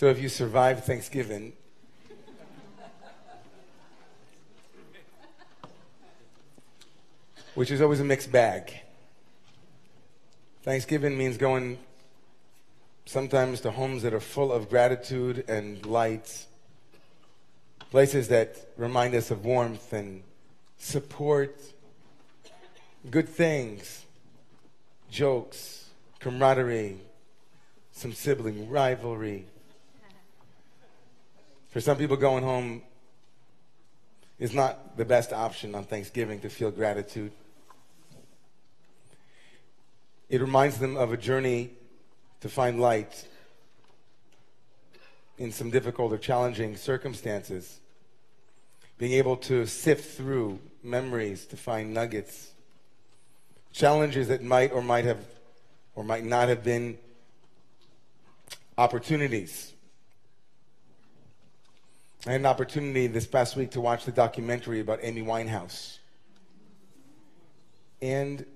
So if you survive Thanksgiving, which is always a mixed bag. Thanksgiving means going sometimes to homes that are full of gratitude and light, places that remind us of warmth and support, good things, jokes, camaraderie, some sibling rivalry. For some people, going home is not the best option on Thanksgiving to feel gratitude. It reminds them of a journey to find light in some difficult or challenging circumstances. Being able to sift through memories to find nuggets. Challenges that might have or might not have been opportunities. I had an opportunity this past week to watch the documentary about Amy Winehouse. And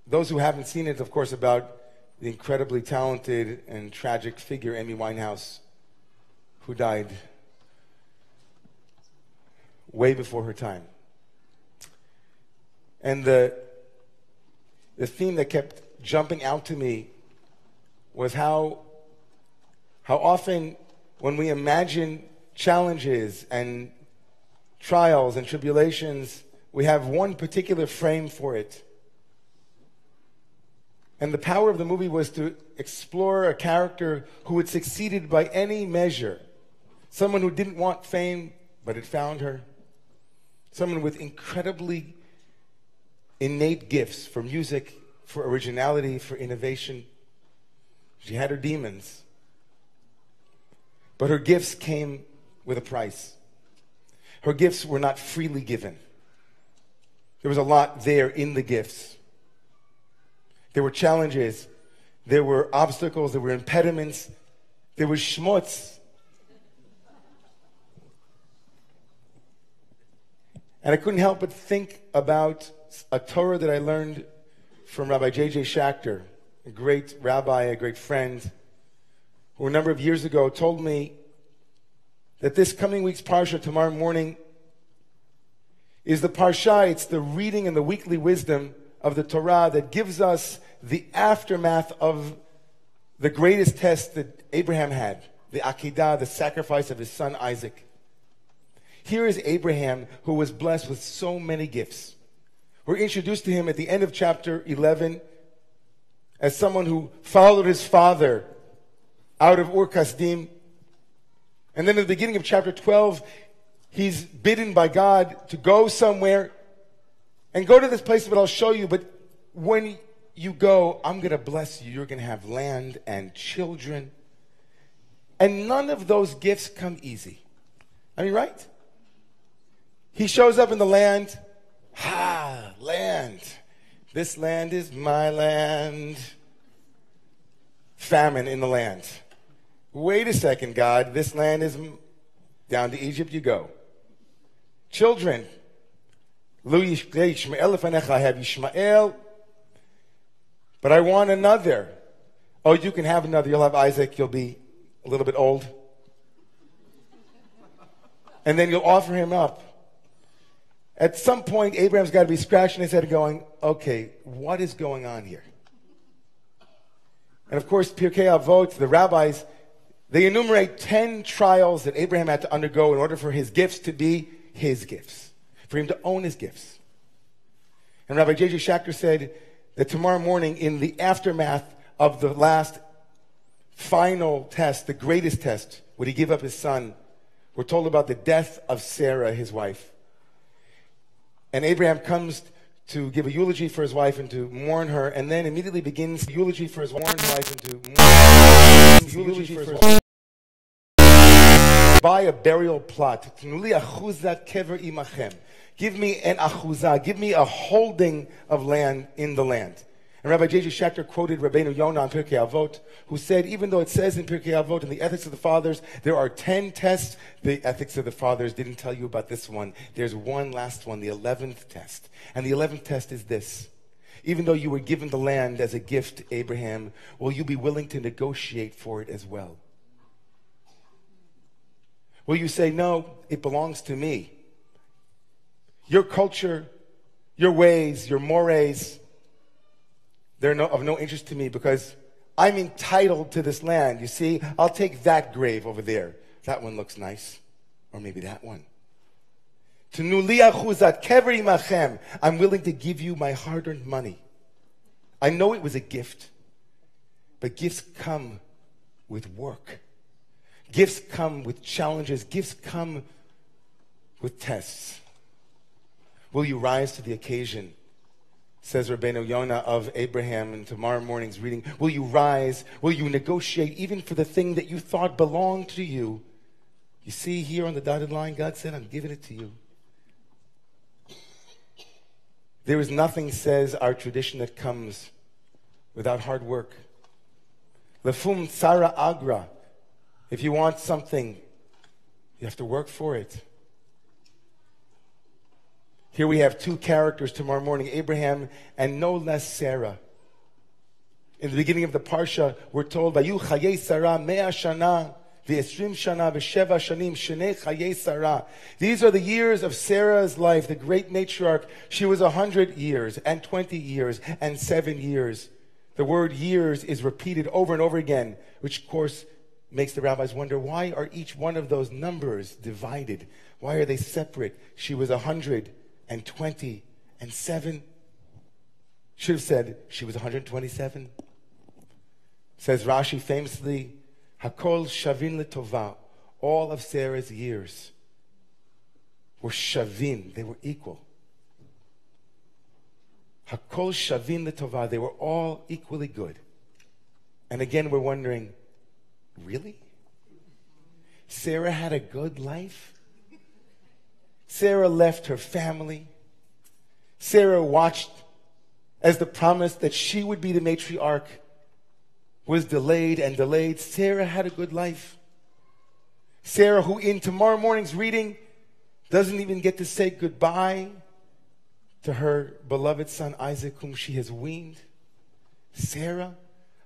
those who haven't seen it, of course, about the incredibly talented and tragic figure Amy Winehouse, who died way before her time. And the theme that kept jumping out to me was how often when we imagine challenges and trials and tribulations, we have one particular frame for it. And the power of the movie was to explore a character who had succeeded by any measure. Someone who didn't want fame, but had found her. Someone with incredibly innate gifts for music, for originality, for innovation. She had her demons. But her gifts came with a price. Her gifts were not freely given. There was a lot there in the gifts. There were challenges, there were obstacles, there were impediments, there was schmutz. And I couldn't help but think about a Torah that I learned from Rabbi J.J. Schachter, a great rabbi, a great friend, who a number of years ago told me that this coming week's Parsha, tomorrow morning, is the Parsha, it's the reading and the weekly wisdom of the Torah that gives us the aftermath of the greatest test that Abraham had, the Akedah, the sacrifice of his son Isaac. Here is Abraham, who was blessed with so many gifts. We're introduced to him at the end of chapter 11 as someone who followed his father out of Ur Kasdim. And then at the beginning of chapter 12, he's bidden by God to go somewhere and go to this place that I'll show you, but when you go, I'm going to bless you. You're going to have land and children. And none of those gifts come easy. I mean, right? He shows up in the land. Land. This land is my land. Famine in the land. Wait a second, God. This land is down to Egypt you go. Children. I have Ishmael, but I want another. Oh, you can have another. You'll have Isaac. You'll be a little bit old. And then you'll offer him up. At some point, Abraham's got to be scratching his head and going, okay, what is going on here? And of course, Pirkei Avot, the rabbis, they enumerate 10 trials that Abraham had to undergo in order for his gifts to be his gifts, for him to own his gifts. And Rabbi J.J. Schachter said that tomorrow morning, in the aftermath of the last final test, the greatest test, would he give up his son? We're told about the death of Sarah, his wife. And Abraham comes to give a eulogy for his wife and to mourn her, and then immediately begins the eulogy for his wife and to mourn eulogy for his wife. Buy a burial plot. Give me an achuzah. Give me a holding of land in the land. And Rabbi J.J. Schachter quoted Rabbeinu Yonah in Pirkei Avot, who said, even though it says in Pirkei Avot, in the Ethics of the Fathers, there are 10 tests, the Ethics of the Fathers didn't tell you about this one. There's one last one, the 11th test. And the 11th test is this. Even though you were given the land as a gift, Abraham, will you be willing to negotiate for it as well? Will you say, no, it belongs to me? Your culture, your ways, your mores, they're of no interest to me because I'm entitled to this land. You see, I'll take that grave over there. That one looks nice. Or maybe that one. I'm willing to give you my hard-earned money. I know it was a gift, but gifts come with work. Gifts come with challenges. Gifts come with tests. Will you rise to the occasion? Says Romemu Yonah of Abraham in tomorrow morning's reading. Will you rise? Will you negotiate even for the thing that you thought belonged to you? You see here on the dotted line, God said, I'm giving it to you. There is nothing, says our tradition, that comes without hard work. Lefum tsara agra. If you want something, you have to work for it. Here we have two characters tomorrow morning, Abraham and no less Sarah. In the beginning of the Parsha, we're told, Vayu chayei Sarah mea shana v'esrim shana v'sheva shanim shenei chayei Sarah. These are the years of Sarah's life, the great matriarch. She was 100 years and 20 years and 7 years. The word years is repeated over and over again, which of course makes the rabbis wonder, why are each one of those numbers divided? Why are they separate? She was 100 and 20 and 7. Should have said she was 127. Says Rashi famously, Hakol shavin letova. All of Sarah's years were shavin. They were equal. Hakol shavin letova. They were all equally good. And again, we're wondering, really? Sarah had a good life? Sarah left her family. Sarah watched as the promise that she would be the matriarch was delayed and delayed. Sarah had a good life. Sarah, who in tomorrow morning's reading doesn't even get to say goodbye to her beloved son Isaac, whom she has weaned. Sarah,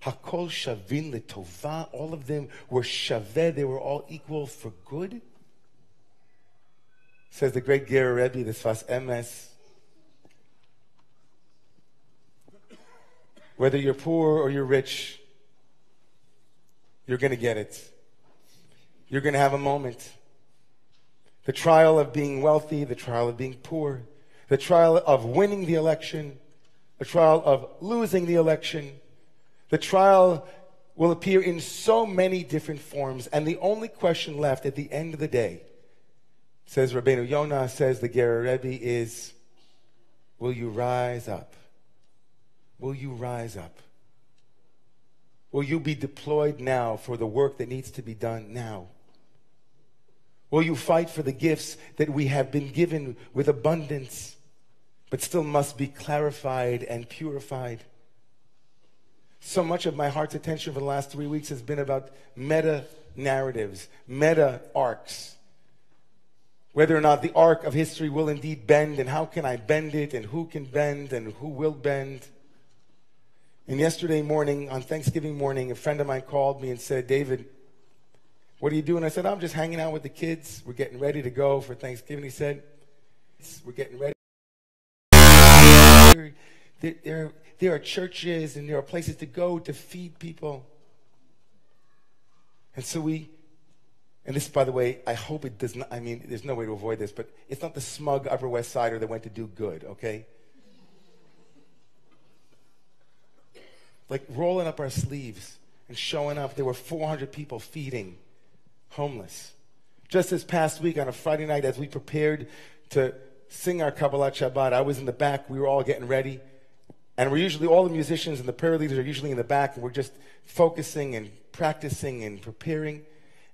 Hakol shavin letova. All of them were shaveh. They were all equal for good. Says the great Ger Rebbe, the Sfas Emes, whether you're poor or you're rich, you're going to get it. You're going to have a moment. The trial of being wealthy, the trial of being poor, the trial of winning the election, the trial of losing the election. The trial will appear in so many different forms, and the only question left at the end of the day, says Romemu Yonah, says the Ger Rebbe, is, will you rise up? Will you rise up? Will you be deployed now for the work that needs to be done now? Will you fight for the gifts that we have been given with abundance, but still must be clarified and purified? So much of my heart's attention for the last 3 weeks has been about meta-narratives, meta-arcs. Whether or not the arc of history will indeed bend, and how can I bend it, and who can bend, and who will bend. And yesterday morning, on Thanksgiving morning, a friend of mine called me and said, David, what are you doing? I said, I'm just hanging out with the kids. We're getting ready to go for Thanksgiving. He said, we're getting ready. There are churches and there are places to go to feed people. And so and this, by the way, I hope it does not, I mean, there's no way to avoid this, but it's not the smug Upper West Sider that went to do good, okay? Like rolling up our sleeves and showing up. There were 400 people feeding homeless. Just this past week on a Friday night, as we prepared to sing our Kabbalat Shabbat, I was in the back. We were all getting ready. And we're usually, all the musicians and the prayer leaders are usually in the back, and we're just focusing and practicing and preparing.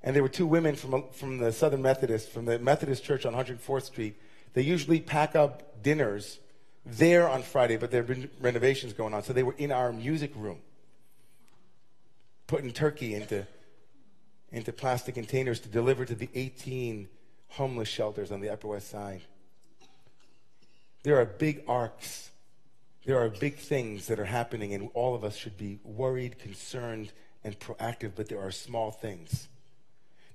And there were two women from the Southern Methodist, from the Methodist Church on 104th Street. They usually pack up dinners there on Friday, but there have been renovations going on. So they were in our music room, putting turkey into plastic containers to deliver to the 18 homeless shelters on the Upper West Side. There are big arcs. There are big things that are happening, and all of us should be worried, concerned, and proactive, but there are small things.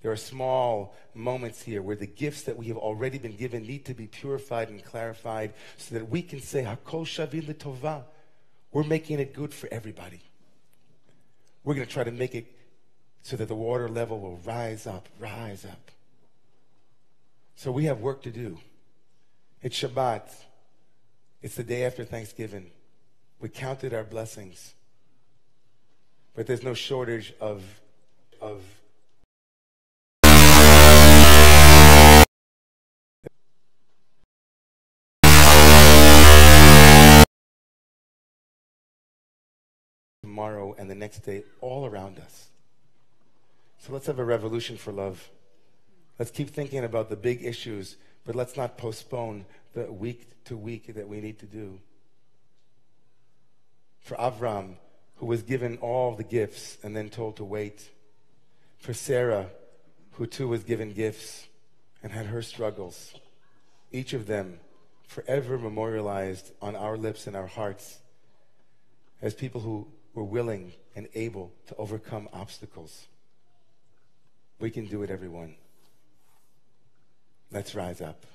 There are small moments here where the gifts that we have already been given need to be purified and clarified so that we can say, Hakol Shavin L'Tova. We're making it good for everybody. We're going to try to make it so that the water level will rise up, rise up. So we have work to do. It's Shabbat. It's the day after Thanksgiving. We counted our blessings. But there's no shortage of tomorrow and the next day all around us. So let's have a revolution for love. Let's keep thinking about the big issues, but let's not postpone the week to week that we need to do. For Avram, who was given all the gifts and then told to wait. For Sarah, who too was given gifts and had her struggles. Each of them forever memorialized on our lips and our hearts as people who were willing and able to overcome obstacles. We can do it, everyone. Let's rise up.